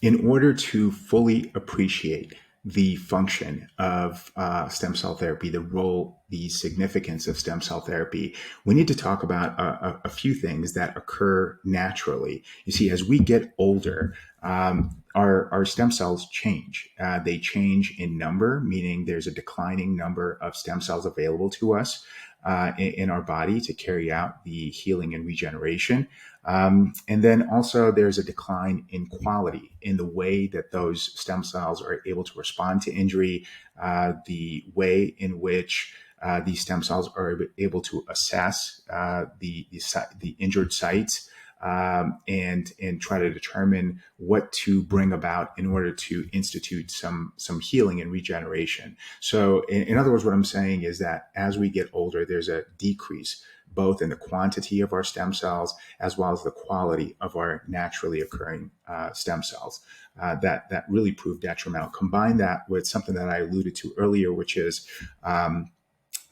In order to fully appreciate the function of stem cell therapy, the role, the significance of stem cell therapy, we need to talk about a few things that occur naturally. You see, as we get older, our stem cells change. They change in number, meaning there's a declining number of stem cells available to us in our body to carry out the healing and regeneration. And then also there's a decline in quality in the way that those stem cells are able to respond to injury, the way in which these stem cells are able to assess the injured sites, and try to determine what to bring about in order to institute some healing and regeneration. So, in other words, what I'm saying is that as we get older, there's a decrease both in the quantity of our stem cells as well as the quality of our naturally occurring stem cells. That really prove detrimental. Combine that with something that I alluded to earlier, which is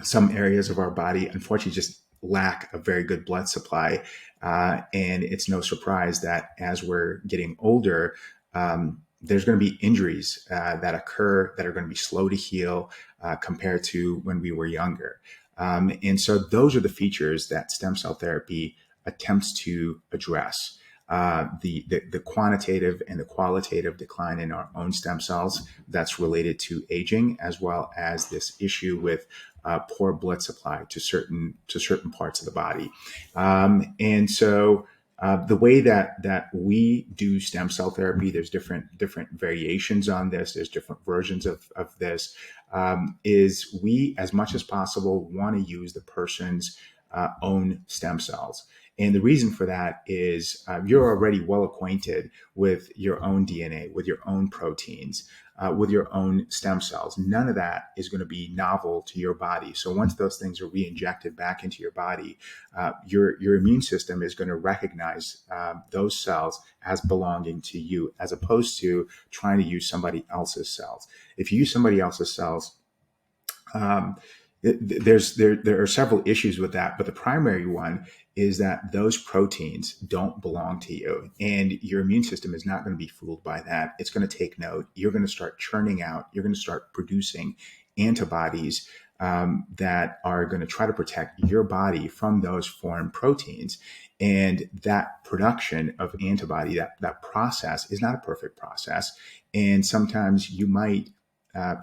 some areas of our body, unfortunately, just lack a very good blood supply. And it's no surprise that as we're getting older, there's going to be injuries that occur that are going to be slow to heal compared to when we were younger. And so those are the features that stem cell therapy attempts to address. The quantitative and the qualitative decline in our own stem cells that's related to aging, as well as this issue with poor blood supply to certain parts of the body. And so the way that we do stem cell therapy, there's different variations on this. There's different versions of this. Is we, as much as possible, want to use the person's own stem cells. And the reason for that is you're already well acquainted with your own DNA, with your own proteins, with your own stem cells. None of that is going to be novel to your body. So once those things are re-injected back into your body, your immune system is going to recognize those cells as belonging to you, as opposed to trying to use somebody else's cells. If you use somebody else's cells, there are several issues with that, but the primary one is that those proteins don't belong to you, and your immune system is not going to be fooled by that. It's going to take note. You're going to start churning out. You're going to start producing antibodies that are going to try to protect your body from those foreign proteins. And that production of antibody, that process is not a perfect process. And sometimes you might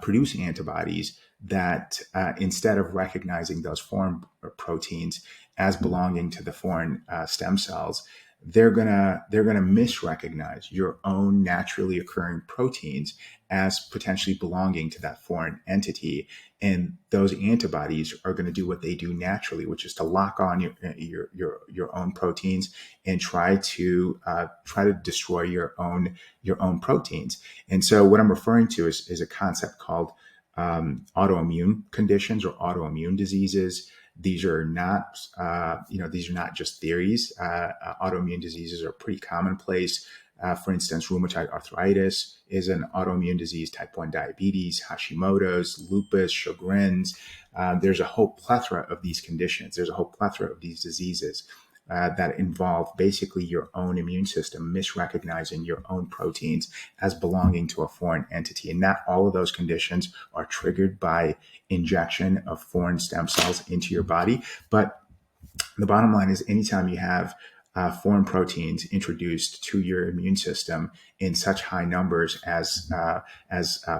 produce antibodies that instead of recognizing those foreign proteins as belonging to the foreign stem cells, they're gonna misrecognize your own naturally occurring proteins as potentially belonging to that foreign entity, and those antibodies are going to do what they do naturally, which is to lock on your own proteins and try to destroy your own proteins. And so, what I'm referring to is a concept called autoimmune conditions or autoimmune diseases. These are not, these are not just theories. Autoimmune diseases are pretty commonplace. For instance, rheumatoid arthritis is an autoimmune disease, type 1 diabetes, Hashimoto's, lupus, Sjogren's. There's a whole plethora of these conditions. There's a whole plethora of these diseases that involve basically your own immune system misrecognizing your own proteins as belonging to a foreign entity. And not all of those conditions are triggered by injection of foreign stem cells into your body. But the bottom line is anytime you have foreign proteins introduced to your immune system in such high numbers as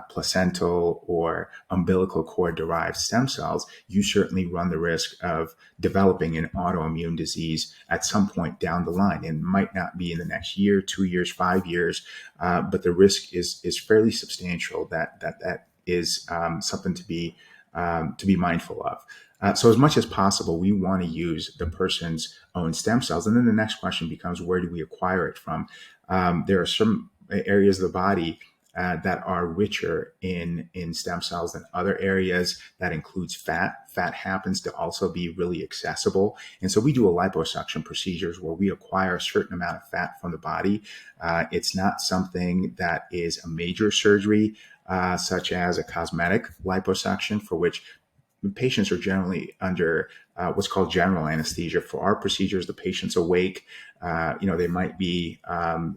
placental or umbilical cord derived stem cells, you certainly run the risk of developing an autoimmune disease at some point down the line. And it might not be in the next year, 2 years, 5 years, but the risk is fairly substantial. That is something to be mindful of. So as much as possible, we want to use the person's own stem cells. And then the next question becomes, where do we acquire it from? There are some areas of the body that are richer in stem cells than other areas. That includes fat. Fat happens to also be really accessible. And so we do a liposuction procedures where we acquire a certain amount of fat from the body. It's not something that is a major surgery, such as a cosmetic liposuction, for which patients are generally under what's called general anesthesia. For our procedures, the patient's awake. They might be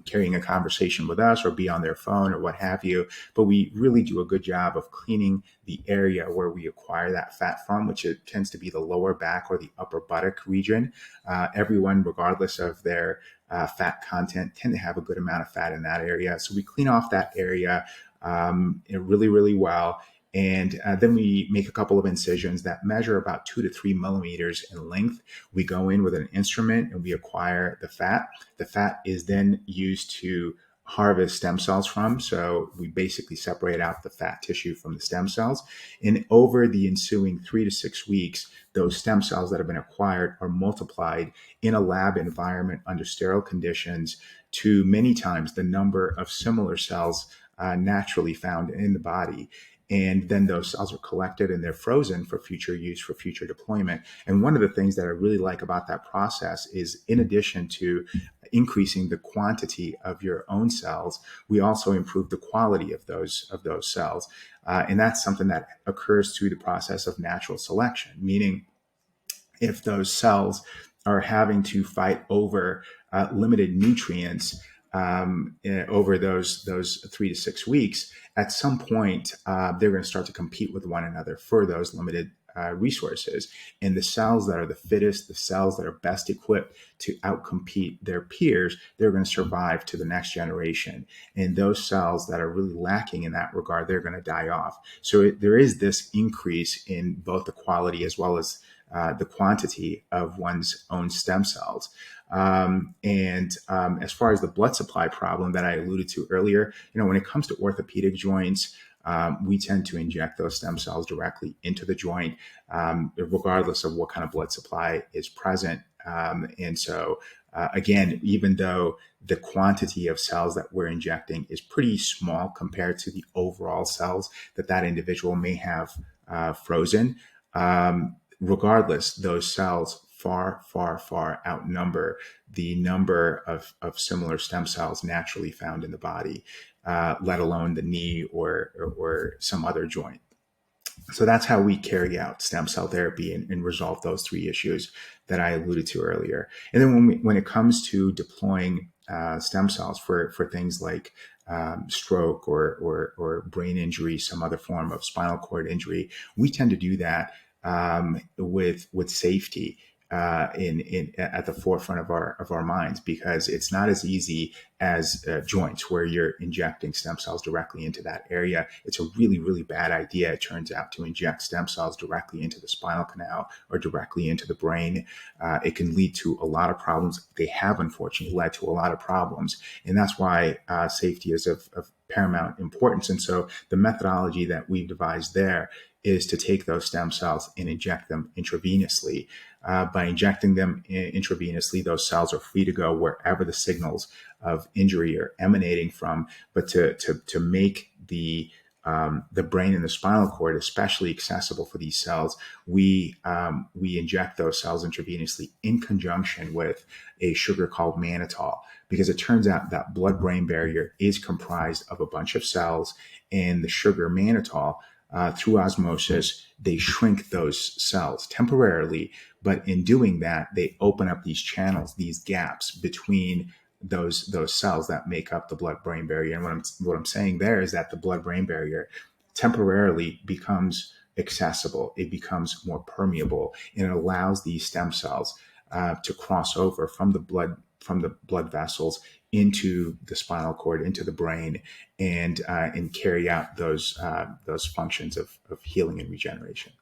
carrying a conversation with us or be on their phone or what have you. But we really do a good job of cleaning the area where we acquire that fat from, which it tends to be the lower back or the upper buttock region. Everyone, regardless of their fat content, tend to have a good amount of fat in that area. So we clean off that area really, really well. And then we make a couple of incisions that measure about 2 to 3 millimeters in length. We go in with an instrument and we acquire the fat. The fat is then used to harvest stem cells from. So we basically separate out the fat tissue from the stem cells. And over the ensuing 3 to 6 weeks, those stem cells that have been acquired are multiplied in a lab environment under sterile conditions to many times the number of similar cells naturally found in the body. And then those cells are collected and they're frozen for future use, for future deployment. And one of the things that I really like about that process is, in addition to increasing the quantity of your own cells, we also improve the quality of those cells. And that's something that occurs through the process of natural selection, meaning if those cells are having to fight over limited nutrients over those 3 to 6 weeks, at some point they're going to start to compete with one another for those limited resources. And the cells that are the fittest, the cells that are best equipped to outcompete their peers, they're going to survive to the next generation. And those cells that are really lacking in that regard, they're going to die off. So there is this increase in both the quality as well as the quantity of one's own stem cells. As far as the blood supply problem that I alluded to earlier, when it comes to orthopedic joints, we tend to inject those stem cells directly into the joint, regardless of what kind of blood supply is present. Again, even though the quantity of cells that we're injecting is pretty small compared to the overall cells that individual may have frozen, regardless, those cells far, far, far outnumber the number of similar stem cells naturally found in the body, let alone the knee or some other joint. So that's how we carry out stem cell therapy and resolve those three issues that I alluded to earlier. And then when it comes to deploying stem cells for things like stroke or brain injury, some other form of spinal cord injury, we tend to do that with safety at the forefront of our minds, because it's not as easy as joints where you're injecting stem cells directly into that area. It's a really, really bad idea, it turns out, to inject stem cells directly into the spinal canal or directly into the brain. It can lead to a lot of problems. They have unfortunately led to a lot of problems, and that's why safety is of paramount importance. And so the methodology that we've devised there is to take those stem cells and inject them intravenously. By injecting them intravenously, those cells are free to go wherever the signals of injury are emanating from. But to make the brain and the spinal cord especially accessible for these cells, we inject those cells intravenously in conjunction with a sugar called mannitol, because it turns out that blood-brain barrier is comprised of a bunch of cells, and the sugar mannitol, through osmosis, they shrink those cells temporarily, but in doing that, they open up these channels, these gaps between those cells that make up the blood-brain barrier. And what I'm saying there is that the blood-brain barrier temporarily becomes accessible, it becomes more permeable, and it allows these stem cells to cross over from the blood vessels into the spinal cord, into the brain, and carry out those functions of healing and regeneration.